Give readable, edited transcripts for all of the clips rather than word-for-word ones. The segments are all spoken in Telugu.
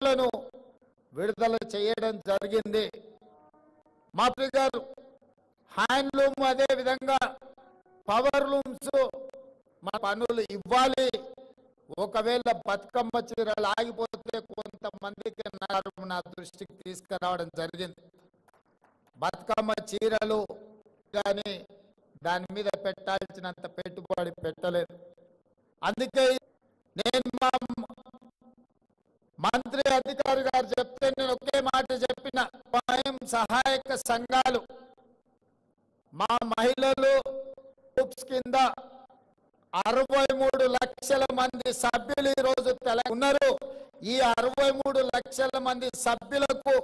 కోట్లను విడుదల చేయడం జరిగింది. మంత్రి గారు హ్యాండ్లూమ్ అదే విధంగా పవర్ లూమ్స్ మన పనులు ఇవ్వాలి. ఒకవేళ బతుకమ్మ చీరలు ఆగిపోతే కొంతమందికి నా దృష్టికి తీసుకురావడం జరిగింది. బతుకమ్మ చీరలు కానీ దాని మీద పెట్టాల్సినంత పెట్టుబడి పెట్టలేదు. అందుకే నేను మా మంత్రి అధికారి గారు చెప్తే నేను ఒకే మాట చెప్పిన, స్వయం సహాయక సంఘాలు మా మహిళలు గ్రూప్స్ కింద 63 లక్షల మంది సభ్యులు ఈ రోజు ఉన్నారు. ఈ 63 లక్షల మంది సభ్యులకు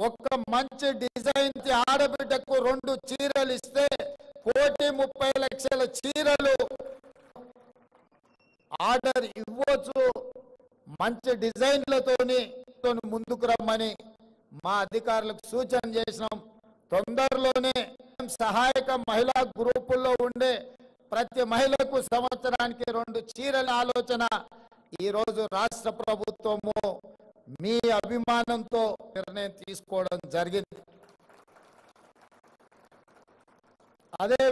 ఒక మంచి డిజైన్ ఆడబిడ్డకు 2 చీరలు ఇస్తే 30 లక్షల చీరలు ఆర్డర్ ఇవ్వచ్చు. మంచి డిజైన్లతోని ముందుకు రమ్మని మా అధికారులకు సూచన చేసినాం. తొందరలోనే సహాయక మహిళా గ్రూపుల్లో ఉండే ప్రతి మహిళకు సంవత్సరానికి 2 చీరల ఆలోచన ఈ రోజు రాష్ట్ర ప్రభుత్వము మీ అభిమానంతో నిర్ణయం తీసుకోవడం జరిగింది. అదే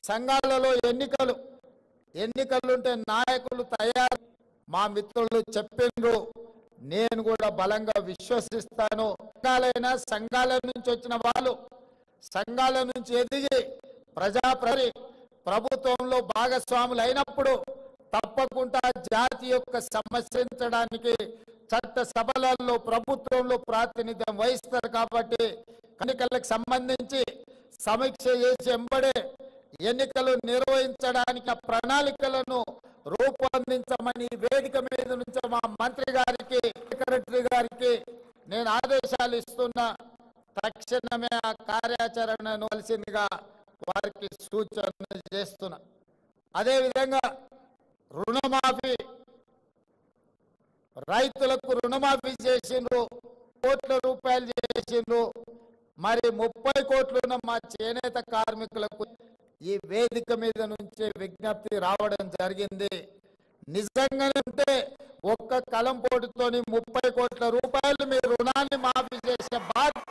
సంఘాలలో ఎన్నికలుంటే నాయకులు తయారు. మా మిత్రులు చెప్పిండ్రు, నేను కూడా బలంగా విశ్వసిస్తాను. సంఘాల నుంచి వచ్చిన వాళ్ళు సంఘాల నుంచి ఎదిగి ప్రభుత్వంలో భాగస్వాములు అయినప్పుడు తప్పకుండా జాతి యొక్క సమస్యించడానికి చట్ట సభలలో ప్రభుత్వంలో ప్రాతినిధ్యం వహిస్తారు. కాబట్టి ఎన్నికలకు సంబంధించి సమీక్ష చేసి ఎంబడే ఎన్నికలు నిర్వహించడానికి ప్రణాళికలను రూపొందించమని వేదిక మీద నుంచి మా మంత్రి గారికి సెక్రటరీ గారికి నేను ఆదేశాలు ఇస్తున్నా. తక్షణమే ఆ కార్యాచరణను కలిసిందిగా వారికి సూచన చేస్తున్నా. అదేవిధంగా రుణమాఫీ, రైతులకు రుణమాఫీ చేసిండ్రు, కోట్ల రూపాయలు చేసిండ్రు. మరి 30 కోట్లున్న మా చేనేత కార్మికులకు ఈ వేదిక మీద నుంచే విజ్ఞప్తి రావడం జరిగింది. నిజంగానే ఉంటే ఒక్క కలం పోటుతోని 30 కోట్ల రూపాయలు మీ రుణాన్ని మాఫీ చేసే బాధ్యత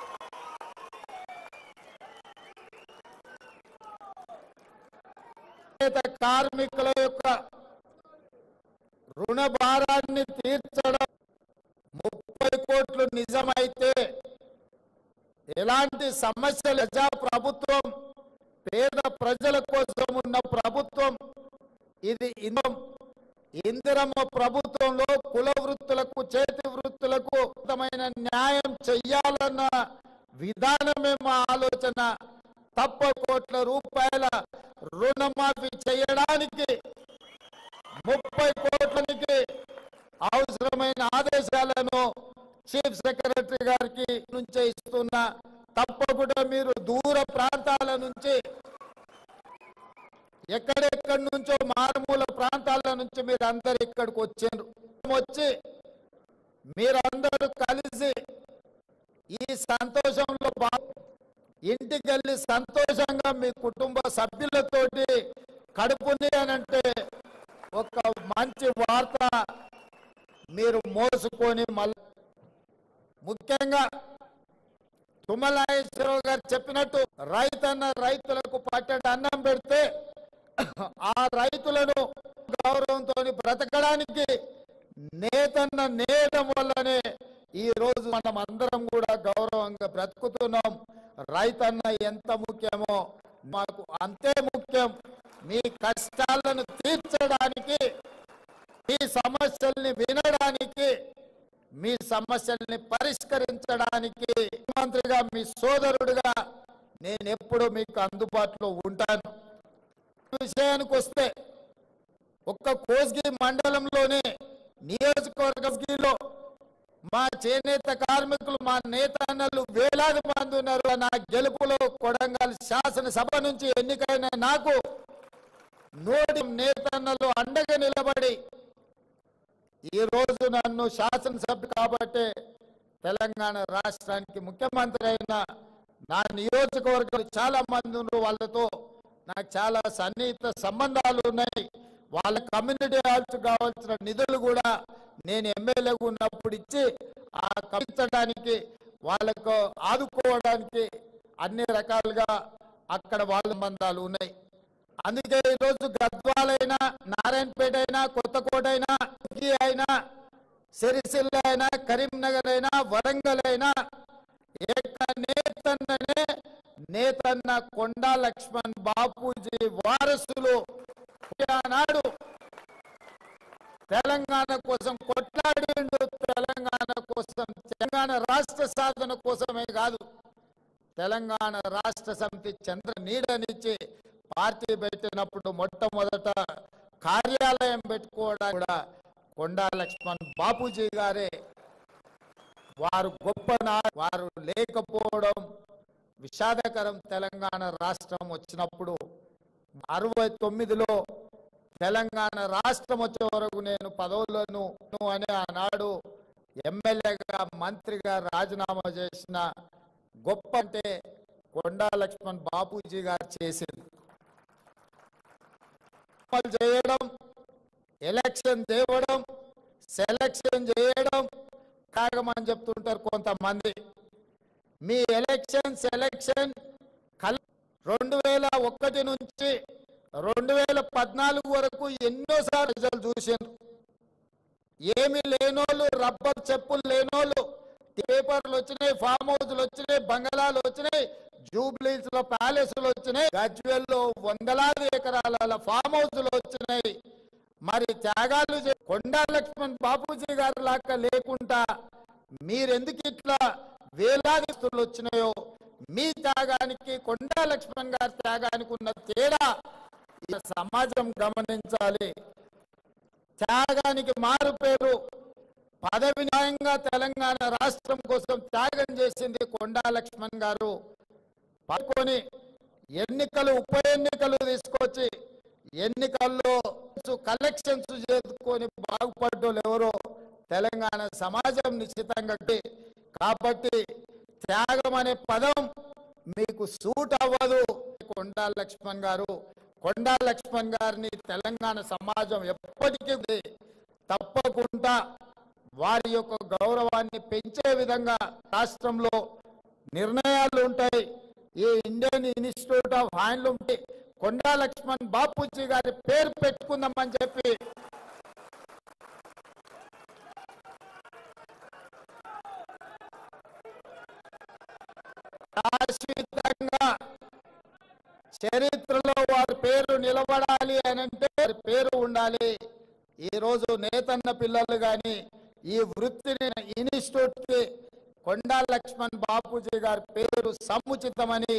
కార్మికుల యొక్క రుణ భారాన్ని తీర్చడం 30 కోట్లు నిజమైతే ఎలాంటి సమస్యలు ప్రభుత్వం పేద ప్రజల కోసం ఉన్న ప్రభుత్వం ఇది. ఇందిరమ్మ ప్రభుత్వంలో కుల వృత్తులకు చేతి వృత్తులకు న్యాయం చెయ్యాలన్న విధానమే మా ఆలోచన. తప్ప కోట్ల రూపాయల రుణమాఫీ చేయడానికి 30 కోట్లకి అవసరమైన ఆదేశాలను చీఫ్ సెక్రటరీ గారికి నుంచే ఇస్తున్నా. తప్పకుండా మీరు దూర ప్రాంతాల నుంచి ఎక్కడెక్కడి నుంచో మారుమూల ప్రాంతాల నుంచి మీరు అందరు ఇక్కడికి వచ్చి మీరందరూ కలిసి ఈ సంతోషంలో ఇంటికి వెళ్ళి సంతోషంగా మీ కుటుంబ సభ్యులతోటి కడుపుని అనంటే ఒక మంచి వార్త మీరు మోసుకొని మళ్ళీ ముఖ్యంగా తుమ్మలాయేశ్వరరావు గారు చెప్పినట్టు రైతులకు పట్టడి అన్నం పెడితే ఆ రైతులను గౌరవంతో బ్రతకడానికి నేతన్న నేయడం వల్లనే ఈ రోజు మనం అందరం కూడా గౌరవంగా బ్రతుకుతున్నాం. రైతన్న ఎంత ముఖ్యమో మాకు అంతే ముఖ్యం. మీ కష్టాలను తీర్చడానికి, మీ సమస్యల్ని వినడానికి, మీ సమస్యల్ని పరిష్కరించడానికి మంత్రిగా మీ సోదరుడిగా నేను ఎప్పుడు మీకు అందుబాటులో ఉంటాను. విషయానికి వస్తే ఒక్క కోస్గి మండలంలోనే నియోజకవర్గంలో మా చేనేత కార్మికులు, మా నేతన్నలు వేలాది మంది ఉన్నారు. నా గెలుపులో కొడంగల్ శాసనసభ నుంచి ఎన్నికైన నాకు 100 నేతన్నలు అండగా నిలబడి ఈ రోజు నన్ను శాసనసభ కాబట్టి తెలంగాణ రాష్ట్రానికి ముఖ్యమంత్రి అయిన నా నియోజకవర్గాలు చాలా మంది ఉన్నారు. వాళ్ళతో నాకు చాలా సన్నిహిత సంబంధాలు ఉన్నాయి. వాళ్ళ కమ్యూనిటీ హాల్స్ కావాల్సిన నిధులు కూడా నేను ఎమ్మెల్యేగా ఉన్నప్పుడు ఇచ్చి ఆ కమించడానికి వాళ్ళకు ఆదుకోవడానికి అన్ని రకాలుగా అక్కడ వాళ్ళ బంధాలు ఉన్నాయి. అందుకే ఈరోజు గద్వాలైనా, నారాయణపేట అయినా, కొత్తకోట అయినా, అయినా, సిరిసిల్ల అయినా, కరీంనగర్ అయినా, వరంగల్ అయినా నేతన్న కొండా లక్ష్మణ్ బాపూజీ వారసులు ఆనాడు తెలంగాణ కోసం కొట్లాడిండు. తెలంగాణ కోసం, తెలంగాణ రాష్ట్ర సాధన కోసమే కాదు, తెలంగాణ రాష్ట్ర సమితి చంద్ర నీడనిచ్చి పార్టీ పెట్టినప్పుడు మొట్టమొదట కార్యాలయం పెట్టుకోవడానికి కూడా కొండా లక్ష్మణ్ బాపూజీ గారే. వారు గొప్ప వారు లేకపోవడం విషాదకరం. తెలంగాణ రాష్ట్రం వచ్చినప్పుడు 69లో తెలంగాణ రాష్ట్రం వచ్చే వరకు నేను పదవులను అని ఆనాడు ఎమ్మెల్యేగా, మంత్రిగా రాజీనామా చేసిన గొప్ప అంటే కొండా లక్ష్మణ్ బాపూజీ గారు చేసింది. చేయడం, ఎలక్షన్ తేవడం, సెలక్షన్ చేయడం కాగమని చెప్తుంటారు కొంతమంది. మీ ఎలక్షన్ సెలక్షన్ 2001 నుంచి 2014 వరకు ఎన్నోసార్లు రిజల్ట్ చూసారు. ఏమి లేనోళ్ళు, రబ్బర్ చెప్పులు లేనోళ్ళు, పేపర్లు వచ్చినాయి, ఫామ్ హౌస్లు వచ్చినాయి, బంగళాలు వచ్చినాయి, జూబ్లీస్ లో ప్యాలెస్లు వచ్చినాయి, గజ్వేల్లో వందలాది ఎకరాల ఫామ్ హౌస్లు వచ్చినాయి. మరి త్యాగాలు కొండా లక్ష్మణ్ బాపూజీ గారి లాగా లేకుండా మీరెందుకు ఇట్లా వేలాది వచ్చినాయో, మీ త్యాగానికి కొండా లక్ష్మణ్ గారి త్యాగానికి ఉన్న తేడా ఈ సమాజం గమనించాలి. త్యాగానికి మారు పేరు పదవి న్యాయంగా తెలంగాణ రాష్ట్రం కోసం త్యాగం చేసింది కొండా లక్ష్మణ్ గారు. పడుకొని ఎన్నికలు, ఉప ఎన్నికలు తీసుకొచ్చి ఎన్నికల్లో కలెక్షన్స్ చేసుకొని బాగుపడ్డోళ్ళు ఎవరో తెలంగాణ సమాజం నిశ్చితంగా. కాబట్టి త్యాగం అనే పదం మీకు సూట్ అవ్వదు. కొండా లక్ష్మణ్ గారు, కొండా లక్ష్మణ్ గారిని తెలంగాణ సమాజం ఎప్పటికీ తప్పకుండా వారి యొక్క గౌరవాన్ని పెంచే విధంగా రాష్ట్రంలో నిర్ణయాలు ఉంటాయి. ఈ ఇండియన్ ఇన్స్టిట్యూట్ ఆఫ్ హ్యాండ్లూమ్ కొండా లక్ష్మణ్ బాపూజీ గారి పేరు పెట్టుకుందామని చెప్పి శాశ్వతంగా చరిత్రలో వారి పేరు నిలబడాలి అని అంటే వారి పేరు ఉండాలి. ఈ రోజు నేతన్న పిల్లలు కానీ ఈ వృత్తిని ఇన్స్టిట్యూట్ కి కొండా లక్ష్మణ్ బాపూజీ గారి పేరు సముచితమని